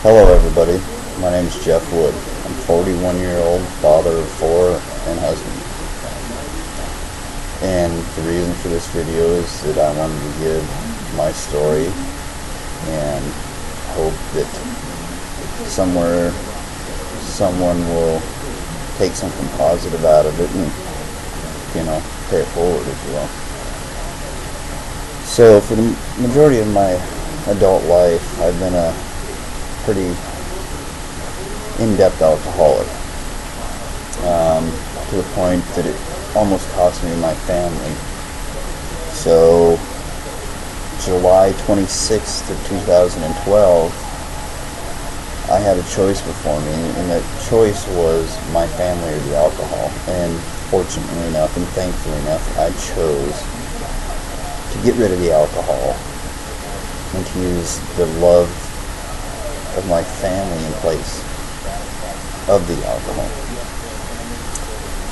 Hello everybody, my name is Jeff Wood. I'm 41-year-old, father of 4 and husband. And the reason for this video is that I wanted to give my story and hope that somewhere someone will take something positive out of it and, pay it forward, if you will. So for the majority of my adult life, I've been a pretty in-depth alcoholic, to the point that it almost cost me my family. So July 26th of 2012, I had a choice before me, and that choice was my family or the alcohol. And fortunately enough and thankfully enough, I chose to get rid of the alcohol and to use the love of my family in place of the alcohol.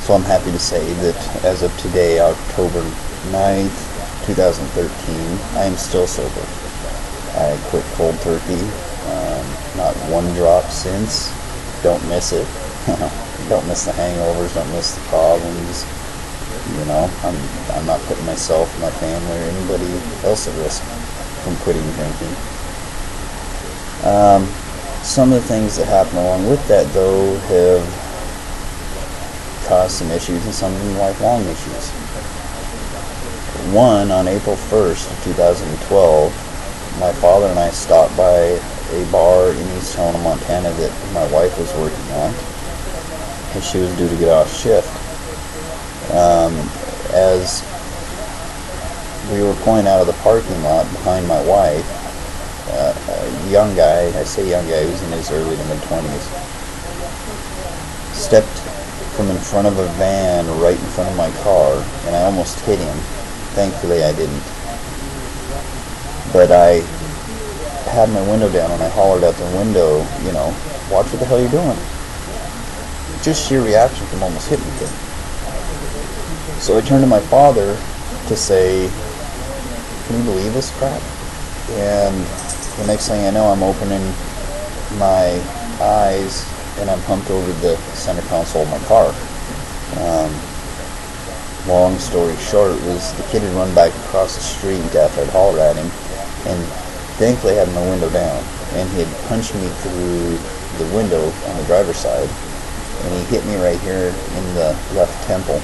So I'm happy to say that as of today, October 9th, 2013, I am still sober. I quit cold turkey, not one drop since. Don't miss it. Don't miss the hangovers, don't miss the problems. I'm not putting myself, my family, or anybody else at risk from quitting drinking. Some of the things that happen along with that, though, have caused some issues, and some of them lifelong issues. One, on April 1st of 2012, my father and I stopped by a bar in East Helena, Montana that my wife was working on, and she was due to get off shift. As we were pulling out of the parking lot behind my wife, a young guy, I say young guy, he was in his early to mid-20s, stepped from in front of a van right in front of my car, and I almost hit him. Thankfully I didn't. But I had my window down and I hollered out the window, watch what the hell you're doing. Just sheer reaction from almost hitting me. So I turned to my father to say, can you believe this crap? And the next thing I know, I'm opening my eyes and I'm humped over the center console of my car. Long story short was the kid had run back across the street after I'd hollered at him, and thankfully I had my window down, and he had punched me through the window on the driver's side, and he hit me right here in the left temple.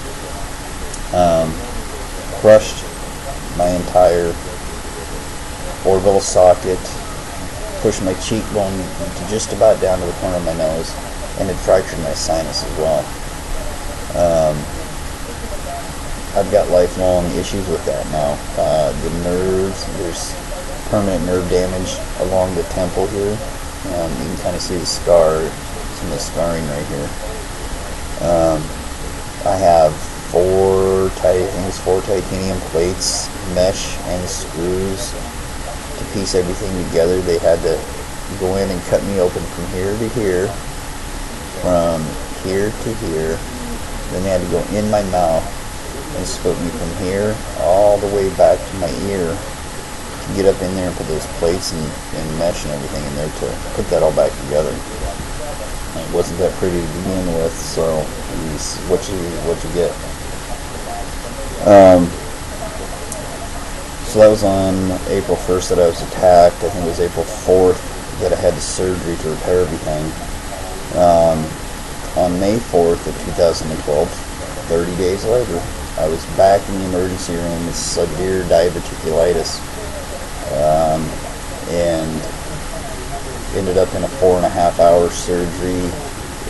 Crushed my entire orbital socket, pushed my cheekbone to just about down to the corner of my nose, and it fractured my sinus as well. I've got lifelong issues with that now. The nerves, there's permanent nerve damage along the temple here. You can kind of see the scar, some of the scarring right here. I have four titanium plates, mesh and screws to piece everything together. They had to go in and cut me open from here to here, from here to here. Then they had to go in my mouth and scope me from here all the way back to my ear to get up in there and put those plates and mesh and everything in there to put that all back together. It wasn't that pretty to begin with, so what you get. So that was on April 1st that I was attacked. I think it was April 4th that I had the surgery to repair everything. On May 4th of 2012, 30 days later, I was back in the emergency room with severe diverticulitis, and ended up in a 4.5-hour surgery,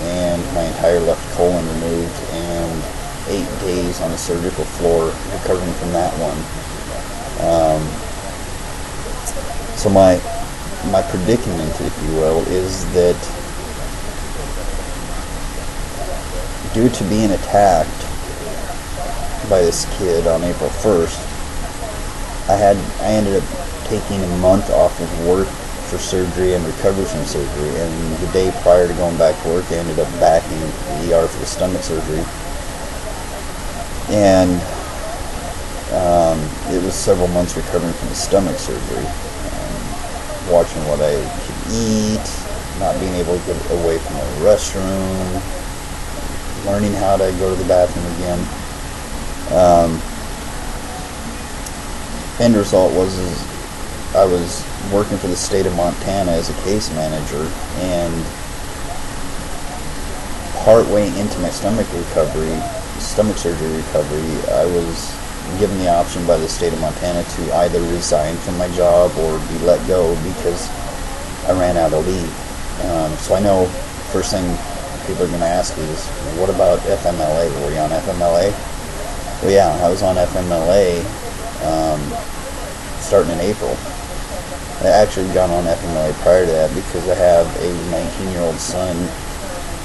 and my entire left colon removed, and 8 days on the surgical floor recovering from that one. So my predicament, if you will, is that due to being attacked by this kid on April 1st, I ended up taking a month off of work for surgery and recovery from surgery, and the day prior to going back to work, I ended up back in the ER for the stomach surgery. And it was several months recovering from the stomach surgery, watching what I could eat, not being able to get away from the restroom, learning how to go to the bathroom again. End result was I was working for the state of Montana as a case manager, and partway into my stomach surgery recovery, I was given the option by the state of Montana to either resign from my job or be let go because I ran out of leave. So I know first thing people are going to ask is, what about FMLA? Were you on FMLA? Well, yeah, I was on FMLA starting in April. I actually got on FMLA prior to that because I have a 19-year-old son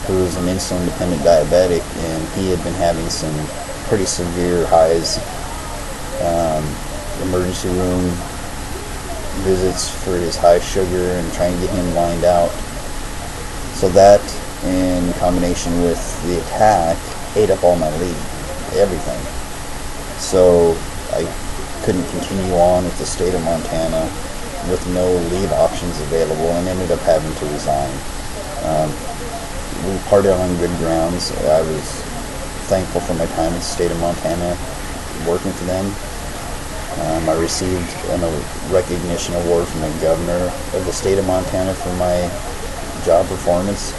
who is an insulin-dependent diabetic, and he had been having some pretty severe highs, emergency room visits for his high sugar and trying to get him lined out. So that, in combination with the attack, ate up all my leave, everything. So I couldn't continue on with the state of Montana with no leave options available, and ended up having to resign. We parted on good grounds. I was thankful for my time in the state of Montana working for them. I received a recognition award from the governor of the state of Montana for my job performance.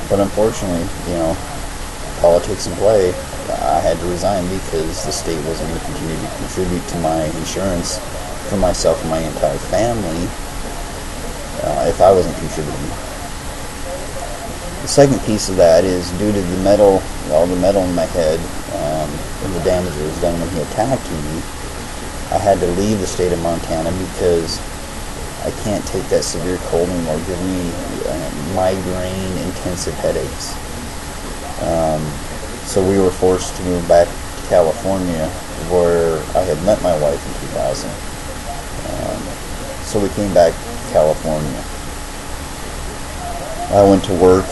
But unfortunately, politics in play, I had to resign because the state wasn't going to continue to contribute to my insurance for myself and my entire family if I wasn't contributing. The second piece of that is due to all the metal in my head and the damage that was done when he attacked me, I had to leave the state of Montana because I can't take that severe cold anymore, giving me migraine-intensive headaches. So we were forced to move back to California, where I had met my wife in 2000. So we came back to California. I went to work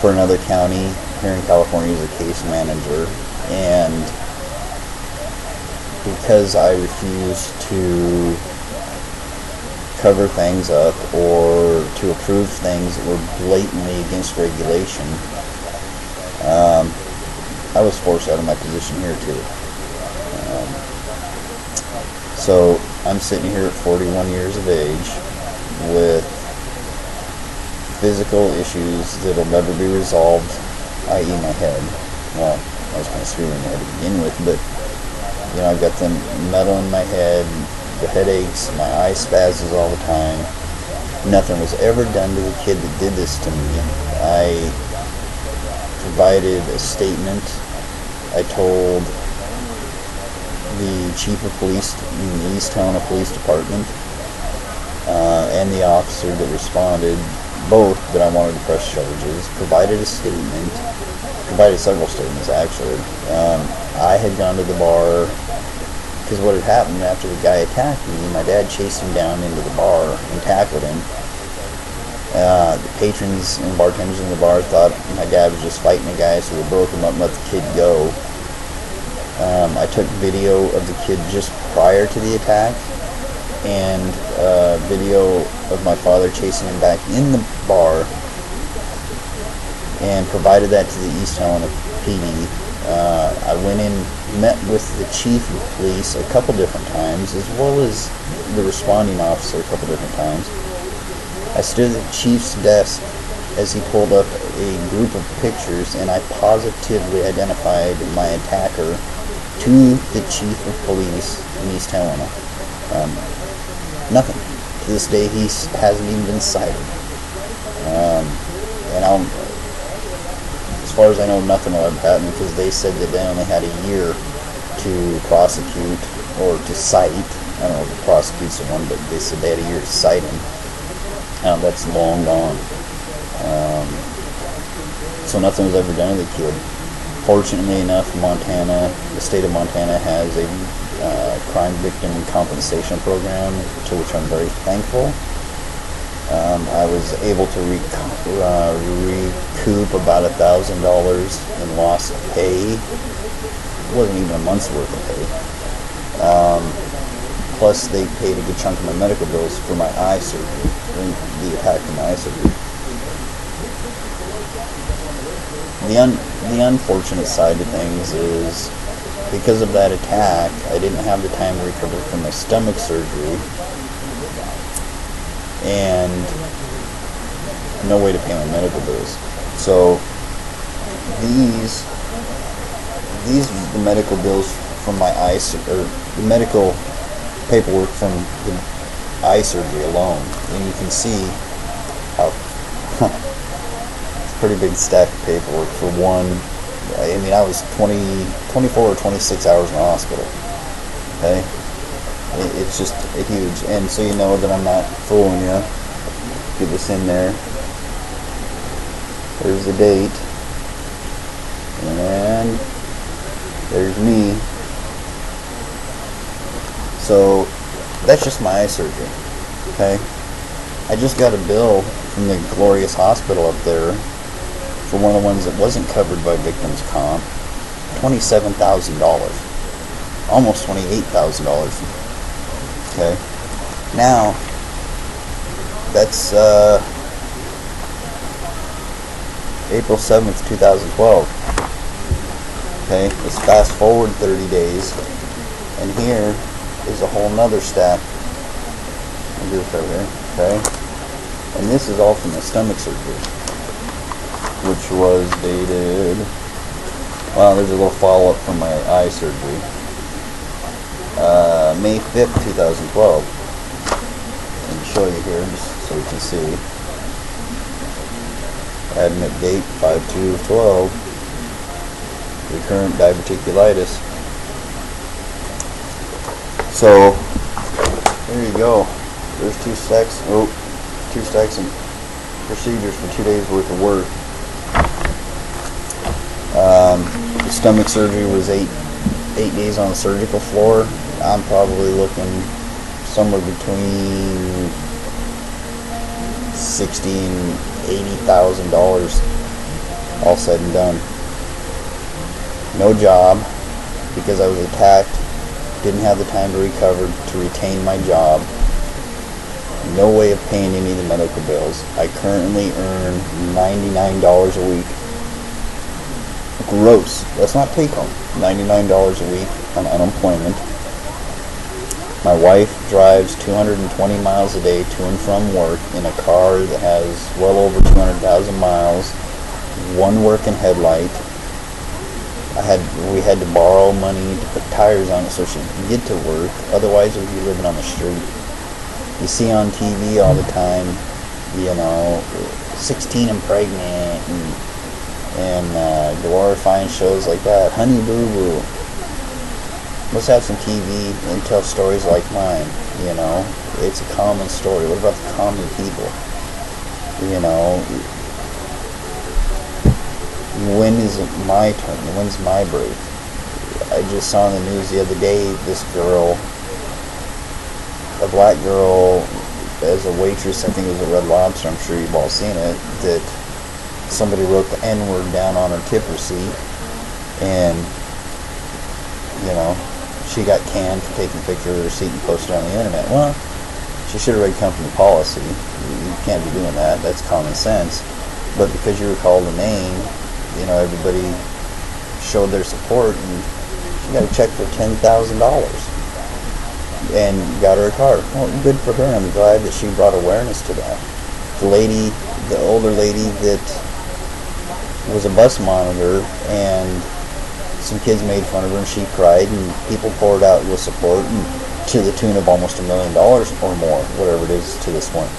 for another county here in California as a case manager, and because I refused to cover things up or to approve things that were blatantly against regulation, I was forced out of my position here too. So I'm sitting here at 41 years of age with physical issues that'll never be resolved, i.e. my head. Well, I was kind of screwing my head to begin with, but I've got the metal in my head, the headaches, my eye spazzes all the time. Nothing was ever done to the kid that did this to me. I provided a statement. I told the chief of police in the East Helena Police Department and the officer that responded, both, that I wanted to press charges. Provided several statements actually. I had gone to the bar because what had happened after the guy attacked me, my dad chased him down into the bar and tackled him. The patrons and bartenders in the bar thought my dad was just fighting a guy, so they broke him up and let the kid go. I took video of the kid just prior to the attack, and video of my father chasing him back in the bar, and provided that to the East Helena PD. I went in, met with the chief of police a couple different times, as well as the responding officer a couple different times. I stood at the chief's desk as he pulled up a group of pictures, and I positively identified my attacker to the chief of police in East Helena. Nothing. To this day, he hasn't even been cited. And as far as I know, nothing will ever happen because they said that they only had a year to prosecute or to cite. I don't know if to prosecute someone, but they said they had a year to cite him. That's long gone. So nothing was ever done to the kid. Fortunately enough, the state of Montana has a crime victim compensation program, to which I'm very thankful. I was able to recoup about $1,000 in lost pay. It wasn't even a month's worth of pay. Plus, they paid a good chunk of my medical bills for my eye surgery, the attack from my eye surgery. The unfortunate side of things is, because of that attack, I didn't have the time to recover from my stomach surgery, and no way to pay my medical bills. So these the medical bills from my eye, or the medical paperwork from the eye surgery alone, and you can see how it's a pretty big stack of paperwork for one. I mean, I was 24 or 26 hours in the hospital. Okay, it's just a huge, and so you know that I'm not fooling you. Get this in there. There's the date, and there's me. So that's just my eye surgery. Okay, I just got a bill from the Glorious Hospital up there for one of the ones that wasn't covered by Victims Comp, $27,000, almost $28,000. Okay, now that's April 7th, 2012. Okay, let's fast forward 30 days, and here is a whole nother stack. I'll do this over here. Okay, and this is all from the stomach surgery, which was dated, well, there's a little follow-up from my eye surgery, May 5th, 2012. Let me show you here, just so you can see. Admit date 5/2/12. Recurrent diverticulitis. So, there you go. There's two stacks of procedures for 2 days worth of work. The stomach surgery was eight days on the surgical floor. I'm probably looking somewhere between $60,000 and $80,000 all said and done. No job because I was attacked. Didn't have the time to recover to retain my job. No way of paying any of the medical bills. I currently earn $99 a week. Gross. That's not take home. $99 a week on unemployment. My wife drives 220 miles a day to and from work in a car that has well over 200,000 miles, one working headlight. We had to borrow money to put tires on it so she could get to work. Otherwise, we'd be living on the street. You see on TV all the time, 16 and pregnant, and glorifying shows like that. Honey Boo Boo. Let's have some TV and tell stories like mine. It's a common story. What about the common people? When is it my turn? When's my break? I just saw in the news the other day, this girl, a black girl, as a waitress, I think it was at Red Lobster, I'm sure you've all seen it, that somebody wrote the N-word down on her tip receipt, and, she got canned for taking a picture of the receipt and posted it on the internet. Well, she should have read company policy. You can't be doing that. That's common sense. But because you were called a name, everybody showed their support, and she got a check for $10,000 and got her a car. Well, good for her. I'm glad that she brought awareness to that. The older lady that was a bus monitor, and some kids made fun of her, and she cried, and people poured out with support, and to the tune of almost $1 million or more, whatever it is to this point.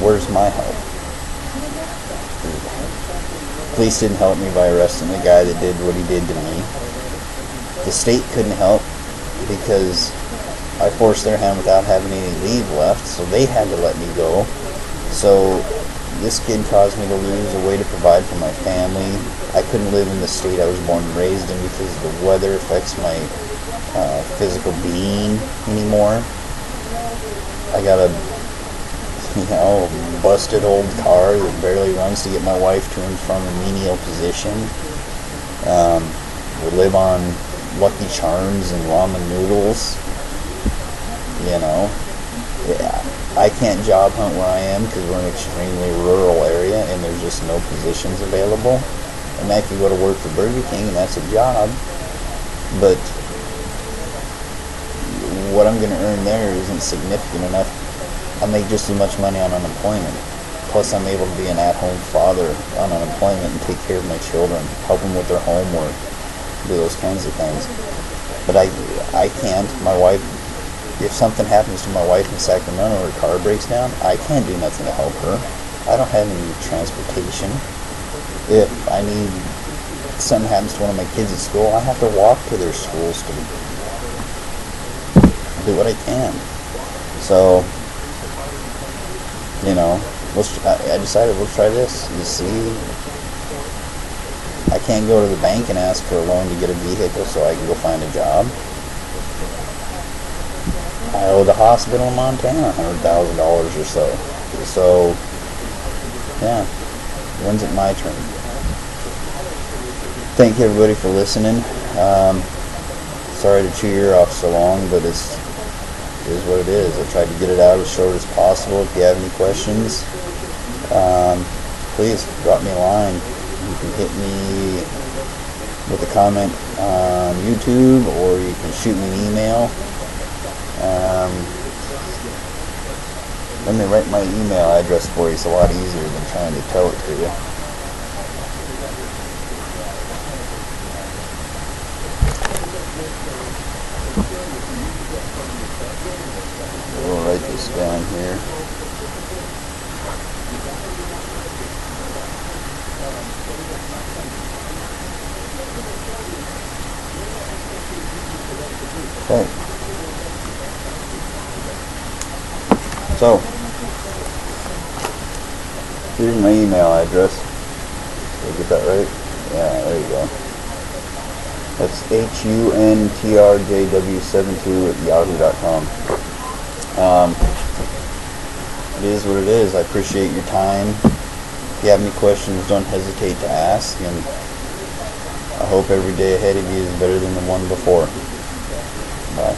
Where's my help? Police didn't help me by arresting the guy that did what he did to me. The state couldn't help because I forced their hand without having any leave left, so they had to let me go. So this kid caused me to lose a way to provide for my family. I couldn't live in the state I was born and raised in because the weather affects my physical being anymore. I got a busted old car that barely runs to get my wife to and from a menial position. We live on Lucky Charms and ramen noodles. You know, yeah, I can't job hunt where I am because we're in an extremely rural area and there's just no positions available. And I could go to work for Burger King and that's a job, but what I'm going to earn there isn't significant enough. I make just as much money on unemployment. Plus, I'm able to be an at-home father on unemployment and take care of my children, help them with their homework, do those kinds of things. But I can't. My wife, if something happens to my wife in Sacramento or her car breaks down, I can't do nothing to help her. I don't have any transportation. If I need something happens to one of my kids at school, I have to walk to their schools to do what I can. So, you know, I decided let's try this. You see, I can't go to the bank and ask for a loan to get a vehicle so I can go find a job. I owe the hospital in Montana $100,000 or so. So, yeah, when's it my turn? Thank you everybody for listening. Sorry to chew your ear off so long, but it is what it is. I tried to get it out as short as possible. If you have any questions, please drop me a line. You can hit me with a comment on YouTube, or you can shoot me an email. Let me write my email address for you. It's a lot easier than trying to tell it to you. We'll write this down here. Okay. So, here's my email address. Did I get that right? Yeah, there you go. That's huntrjw72@yahoo.com. It is what it is. I appreciate your time. If you have any questions, don't hesitate to ask, and I hope every day ahead of you is better than the one before. Bye.